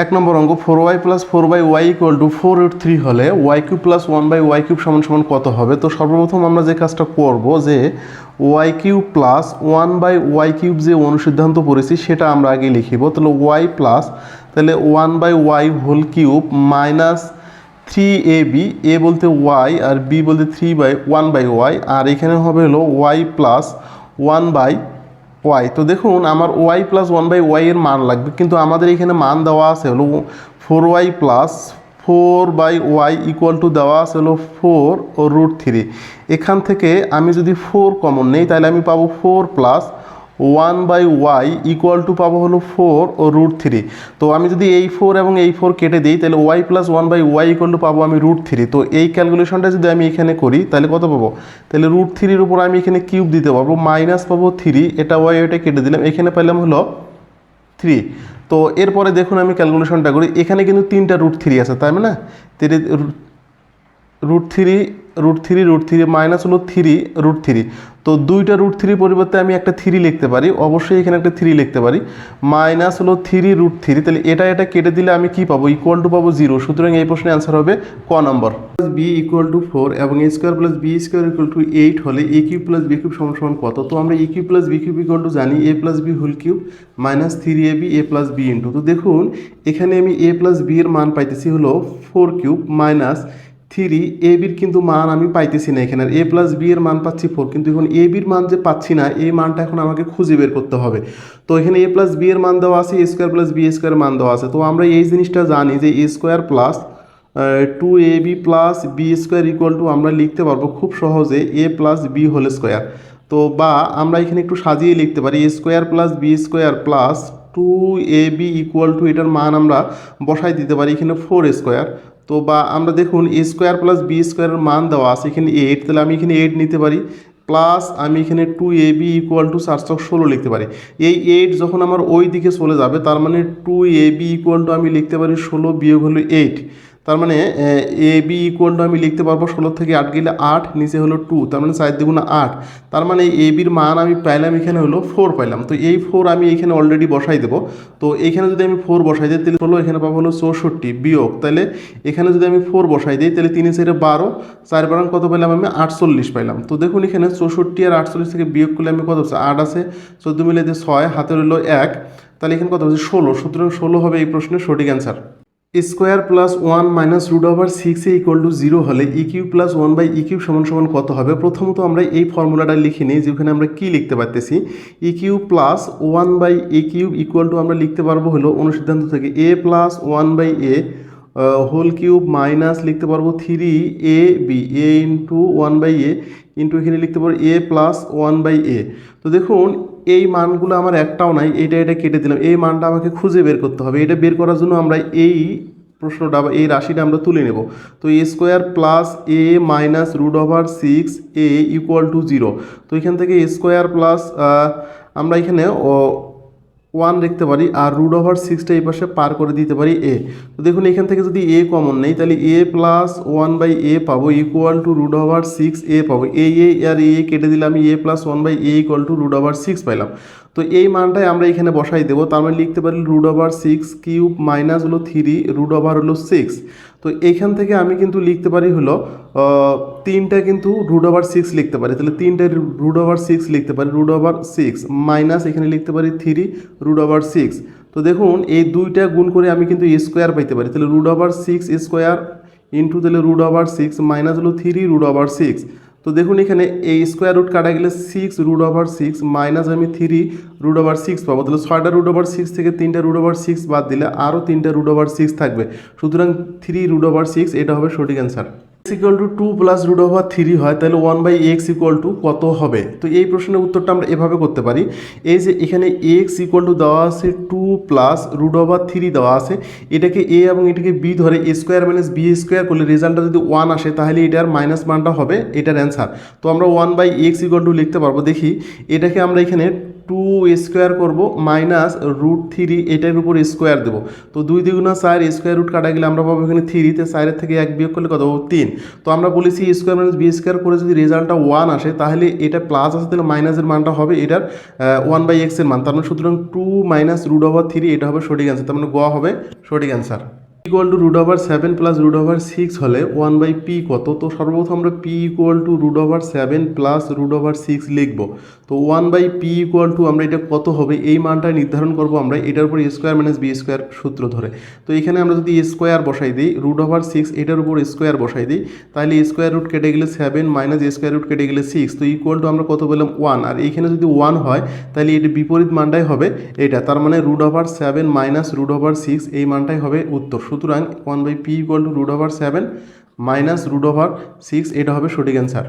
এক নম্বর অঙ্ক 4y plus 4/y equal to 4√3 হলে y³ প্লাস 1/y³ সমান সমান কত হবে। তো সর্বপ্রথম আমরা যে কাজটা করব যে y³ প্লাস 1/y³ যে অনুসিদ্ধান্ত পড়েছি সেটা আমরা আগে লিখিব। তাহলে y প্লাস তাহলে 1/y³ মাইনাস 3ab, a বলতে y আর b বলতে 1/y, আর এখানে হবে হলো y প্লাস 1/y। তো দেখুন আমার y প্লাস 1/y এর মান লাগবে, কিন্তু আমাদের এখানে মান দেওয়া আছে হলো 4y plus 4/y equal to দেওয়া আছে হলো 4√3। এখান থেকে আমি যদি 4 কমন নেই তাহলে আমি পাবো 4 প্লাস 1/y ইকুয়াল টু পাবো হলো 4√3। তো আমি যদি এই 4 এবং এই 4 কেটে দিই তাহলে y plus 1/y equal to পাবো আমি √3। তো এই ক্যালকুলেশনটা যদি আমি এখানে করি তাহলে কত পাবো, তাহলে √3-এর উপর আমি এখানে কিউব দিতে পারবো, মাইনাস পাবো 3, এটা y এটা কেটে দিলাম, এখানে পেলাম হলো 3। তো এরপরে দেখুন আমি ক্যালকুলেশনটা করি, এখানে কিন্তু 3টা √3 আছে তাই না, √3 মাইনাস হলো 3√3। তো দুইটা √3 পরিবর্তে আমি একটা 3 লিখতে পারি, অবশ্যই এখানে একটা 3 লিখতে পারি, মাইনাস হলো 3√3। তাহলে এটা কেটে দিলে আমি কি পাবো, ইকুয়াল টু পাবো 0। সুতরাং এই প্রশ্নের অ্যান্সার হবে ক নম্বর। বি ইকুয়াল টু 4 এবং a² plus b² equal to 8 হলে a³ প্লাস b³ সমান সমান কত। তো আমরা a³ plus b³ equal to জানি a plus b whole cube minus 3ab a plus b into. তো দেখুন এখানে আমি a প্লাস b এর মান পাইতেছি হলো 4³ মাইনাস 3ab-র কিন্তু মান আমি পাইতেছি না এখানে, a প্লাস b এর মান পাচ্ছি 4, কিন্তু এখন ab-র মান যে পাচ্ছি না এই মানটা এখন আমাকে খুঁজে বের করতে হবে। তো এখানে a প্লাস b এর মান দেওয়া আছে, a² প্লাস b² মান দেওয়া আছে। তো আমরা এই জিনিসটা জানি যে a² plus 2ab plus b² equal to আমরা লিখতে পারবো খুব সহজে a plus b whole square. তো বা আমরা এখানে একটু সাজিয়ে লিখতে পারি a² plus b² plus 2ab equal to এটার মান আমরা বসাই দিতে পারি এখানে 4²। তো বা আমরা দেখুন a² প্লাস b² মান দেওয়া আছে এখানে 8, তাহলে আমি এখানে 8 নিতে পারি, প্লাস আমি এখানে 2ab ইকুয়াল টু 4×16 লিখতে পারি। এই 8 যখন আমার ওই দিকে চলে যাবে তার মানে 2ab ইকুয়াল টু আমি লিখতে পারি 16 বিয়োগ হলো 8, তার মানে ab ইকুয়াল টু আমি লিখতে পারবো 16 থেকে 8 গেলে 8, নিচে হলো 2, তার মানে 4 দ্বিগুণে 8, তার মানে ab-র মান আমি পাইলাম এখানে হলো 4 পাইলাম। তো এই 4 আমি এখানে অলরেডি বসাই দেবো। তো এইখানে যদি আমি 4 বসাই দিই তাহলে হলো এখানে পাবো হলো 64 বিয়োগ, তাহলে এখানে যদি আমি 4 বসাই দিই তাহলে 3 4 12, 4 বারাং কত পেলাম আমি 48 পাইলাম। তো দেখুন এখানে 64 আর 48 থেকে বিয়োগ করলে আমি কত হচ্ছে 8 আছে, 14 মিলে 6, হাতে রইল 1, তাহলে এখানে কত হচ্ছে 16। সুতরাং 16 হবে এই প্রশ্নের সঠিক answer. Square plus 1 minus √6 equal to 0 হলে e³ প্লাস 1/e³ সমান সমান কত হবে। প্রথমত আমরা এই ফর্মুলাটা লিখে নিই, যেখানে আমরা কি লিখতে পারতেছি, e³ plus 1/a³ equal to আমরা লিখতে পারবো হলো অনুসিদ্ধান্ত থেকে a plus 1/a whole cube minus লিখতে পারবো 3ab a into 1/a into এখানে লিখতে পারবো a প্লাস 1/a। তো দেখুন এই মানগুলো আমার একটাও নাই, এটা কেটে দিলাম, এই মানটা আমাকে খুঁজে বের করতে হবে। এটা বের করার জন্য আমরা এই প্রশ্নটা বা এই রাশিটা আমরা তুলে নেব। তো a² plus a minus √6a equal to 0। তো এখান থেকে a² প্লাস আমরা এখানে 1 লিখতে পারি আর √6টা এই পাশে পার করে দিতে পারি a। তো দেখুন এখান থেকে যদি a কমন নেই তাহলে a প্লাস 1/a পাবো ইকুয়াল টু √6a পাবো, আর a কেটে দিলে আমি a plus 1/a equal to √6 পাইলাম। তো এই মানটাই আমরা এখানে বসাই দেবো, তার মানে লিখতে পারি √6³ মাইনাস হলো 3√6। তো এইখান থেকে আমি কিন্তু লিখতে পারি হলো 3টা কিন্তু √6 লিখতে পারি, তাহলে 3টা √6 লিখতে পারি, √6 মাইনাস এখানে লিখতে পারি 3√6। তো দেখুন এই দুইটা গুণ করে আমি কিন্তু a² পাইতে পারি, তাহলে √6² ইন্টু তাহলে √6 মাইনাস হলো 3√6। তো দেখুন এখানে এই স্কোয়ার রুট কাটা গেলে 6√6 মাইনাস আমি 3√6 পাবো, তাহলে 6টা √6 থেকে 3টা √6 বাদ দিলে আরও 3টা √6 থাকবে, সুতরাং 3√6 এটা হবে সঠিক answer. x equal to 2 plus √3 হয় তাহলে 1/x ইকুয়াল টু কত হবে। তো এই প্রশ্নের উত্তরটা আমরা এভাবে করতে পারি, এই যে এখানে x ইকুয়াল টু দেওয়া আছে 2 প্লাস √3 দেওয়া আছে, এটাকে a এবং এটাকে b ধরে a² মাইনাস b² করলে রেজাল্টটা যদি 1 আসে তাহলে এটার মাইনাস মানটা হবে এটার অ্যান্সার। তো আমরা 1/x ইকুয়াল টু লিখতে পারবো, দেখি এটাকে আমরা এখানে টু স্কোয়ার করবো মাইনাস রুট থ্রি এটার উপর স্কোয়ার দেবো। তো 2 দ্বিগুণা 4 স্কোয়ার রুট কাটা গেলে আমরা পাবো এখানে 3, তে 4 থেকে 1 বিয়োগ করলে কত 3। তো আমরা বলেছি স্কোয়ার মাইনাস বি স্কোয়ার করে যদি রেজাল্টটা 1 আসে তাহলে এটা প্লাস আসে, তাহলে মাইনাসের মানটা হবে এটার 1/x এর মান। তার মানে সুতরাং 2 মাইনাস রুট ওভার 3 এটা হবে সঠিক অ্যান্সার। তার মানে গ হবে সঠিক answer. Equal to root over 7 plus root over 6 হলে 1/p কত? তো সর্বপ্রথম আমরা p equal to root over 7 plus root over 6 লিখব। তো 1/p ইকুয়াল টু আমরা এটা কত হবে এই মানটা নির্ধারণ করব আমরা এটার উপর স্কোয়ার মাইনাস বি স্কোয়ার সূত্র ধরে। তো এখানে আমরা যদি স্কোয়ার বসাই দিই রুট ওভার 6 এটার উপর স্কোয়ার বসাই দিই, তাহলে স্কোয়ার রুট কেটে গেলে 7 মাইনাস স্কোয়ার রুট কেটে গেলে 6, তো ইকুয়াল টু আমরা কত বললাম 1। আর এইখানে যদি 1 হয় তাহলে এর বিপরীত মানটাই হবে এটা, তার মানে root over 7 minus root over 6 এই মানটাই হবে উত্তর। সুতরাং 1/p equal to root over 7 minus root over 6 এটা হবে সঠিক অ্যান্সার।